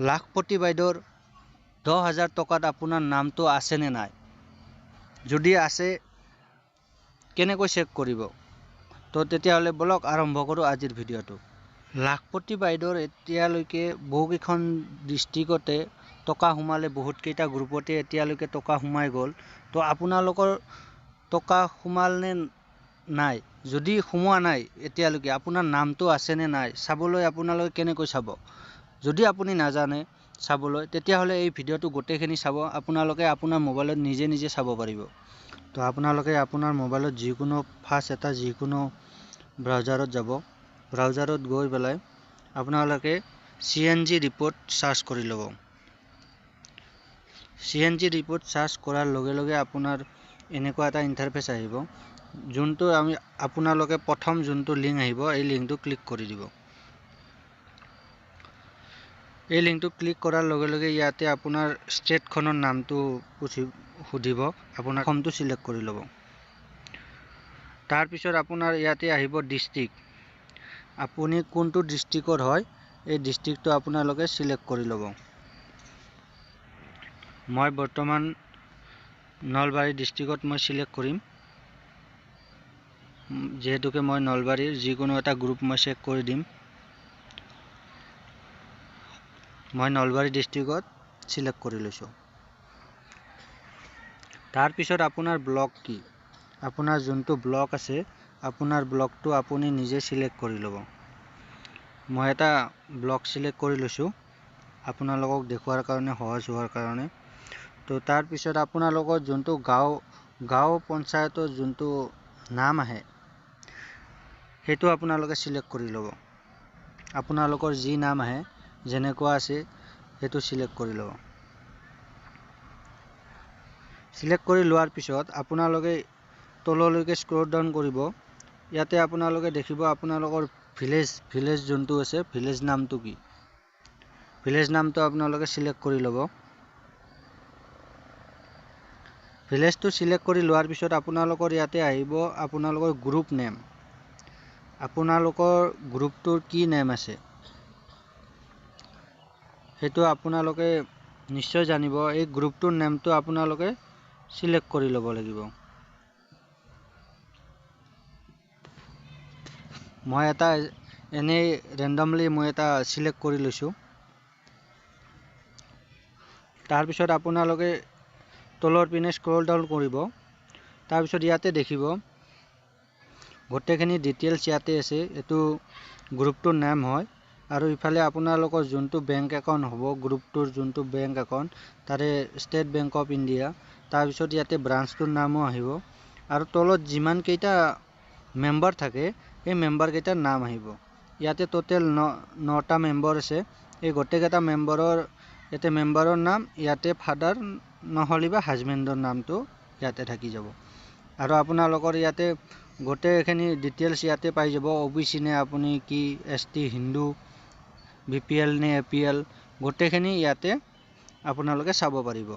লাখপতি বাইদেউৰ 10,000 টকাত আপোনাৰ নামটো আছে নে নাই? যদি আছে কেনেকৈ চেক কৰিব? তো তেতিয়াহ'লে বলক আৰম্ভ কৰোঁ আজিৰ ভিডিঅ'টো। লাখপতি বাইদেউৰ এতিয়ালৈকে বহুকেইখন ডিষ্ট্ৰিক্টতে টকা সোমালে, বহুতকেইটা গ্ৰুপতে এতিয়ালৈকে টকা সোমাই গ'ল। তো আপোনালোকৰ টকা সোমাল নে নাই? যদি সোমোৱা নাই এতিয়ালৈকে, আপোনাৰ নামটো আছে নে নাই চাবলৈ আপোনালোকে কেনেকৈ চাব? যদি আপুনি নাজানে চাবলৈ, তেতিয়াহ'লে এই ভিডিঅ'টো গোটেইখিনি চাব। আপোনালোকে আপোনাৰ মোবাইলত নিজে নিজে চাব পাৰিব। তো আপোনালোকে আপোনাৰ মোবাইলত যিকোনো ব্ৰাউজাৰত যাব। ব্ৰাউজাৰত গৈ পেলাই আপোনালোকে CNG ৰিপৰ্ট চাৰ্চ কৰি ল'ব। CNG ৰিপৰ্ট চাৰ্চ কৰাৰ লগে লগে আপোনাৰ এনেকুৱা এটা ইণ্টাৰফেচ আহিব, যোনটো আপোনালোকে প্ৰথম যোনটো লিংক আহিব, এই লিংকটো ক্লিক কৰি দিব। এই লিংকটো ক্লিক কৰাৰ লগে লগে ইয়াতে আপোনাৰ ষ্টেটখনৰ নামটো সুধিব, আপোনাৰ অসমটো চিলেক্ট কৰি ল'ব। তাৰপিছত আপোনাৰ ইয়াতে আহিব ডিষ্ট্ৰিক্ট। আপুনি কোনটো ডিষ্ট্ৰিক্টৰ হয়, এই ডিষ্ট্ৰিক্টটো আপোনালোকে চিলেক্ট কৰি ল'ব। মই বৰ্তমান নলবাৰী ডিষ্ট্ৰিক্টত মই চিলেক্ট কৰিম, যিহেতুকে মই নলবাৰীৰ যিকোনো এটা গ্ৰুপ মই চেক কৰি দিম। মই নলবাৰী ডিষ্ট্ৰিক্টত চিলেক্ট কৰি লৈছোঁ। তাৰপিছত আপোনাৰ ব্লক কি? আপোনাৰ যোনটো ব্লক আছে, আপোনাৰ ব্লকটো আপুনি নিজে চিলেক্ট কৰি ল'ব। মই এটা ব্লক চিলেক্ট কৰি লৈছোঁ আপোনালোকক দেখুৱাৰ কাৰণে, সহজ হোৱাৰ কাৰণে। তো তাৰপিছত আপোনালোকৰ যোনটো গাঁও পঞ্চায়তৰ যোনটো নাম আহে, সেইটো আপোনালোকে চিলেক্ট কৰি ল'ব। আপোনালোকৰ যি নাম আহে, যেনেকুৱা আছে সেইটো চিলেক্ট কৰি ল'ব। চিলেক্ট কৰি লোৱাৰ পিছত আপোনালোকে তললৈকে স্ক্ৰল ডাউন কৰিব। ইয়াতে আপোনালোকে দেখিব আপোনালোকৰ ভিলেজ যোনটো আছে, ভিলেজ নামটো কি? ভিলেজ নামটো আপোনালোকে চিলেক্ট কৰি ল'ব। ভিলেজটো চিলেক্ট কৰি লোৱাৰ পিছত আপোনালোকৰ ইয়াতে আহিব আপোনালোকৰ গ্ৰুপ নেম। আপোনালোকৰ গ্ৰুপটোৰ কি নেম আছে সেইটো আপোনালোকে নিশ্চয় জানিব। এই গ্ৰুপটোৰ নেমটো আপোনালোকে চিলেক্ট কৰি ল'ব লাগিব। মই এটা এনেই ৰেণ্ডমলি মই এটা চিলেক্ট কৰি লৈছোঁ। তাৰপিছত আপোনালোকে তলৰ পিনে স্ক্ৰল ডাউন কৰিব। তাৰপিছত ইয়াতে দেখিব গোটেইখিনি ডিটেইলছ ইয়াতে আছে। এইটো গ্ৰুপটোৰ নাম হয়, আৰু ইফালে আপোনালোকৰ যোনটো বেংক একাউণ্ট হ'ব, গ্ৰুপটোৰ যোনটো বেংক একাউণ্ট, তাৰে ষ্টেট বেংক অফ ইণ্ডিয়া। তাৰপিছত ইয়াতে ব্ৰাঞ্চটোৰ নামো আহিব, আৰু তলত যিমান কেইটা মেম্বাৰ থাকে এই মেম্বাৰ কেইটাৰ নাম আহিব। ইয়াতে টোটেল 9টা মেম্বাৰ আছে। এই গোটেইকেইটা মেম্বাৰৰ নাম ইয়াতে ফাদাৰ নহ'লে বা হাজবেণ্ডৰ নামটো ইয়াতে থাকি যাব। আৰু আপোনালোকৰ ইয়াতে গোটেইখিনি ডিটেইলছ ইয়াতে পাই যাব। OBC নে আপুনি কি, ST, হিন্দু, BPL নে APL, গোটেইখিনি ইয়াতে আপোনালোকে চাব পাৰিব।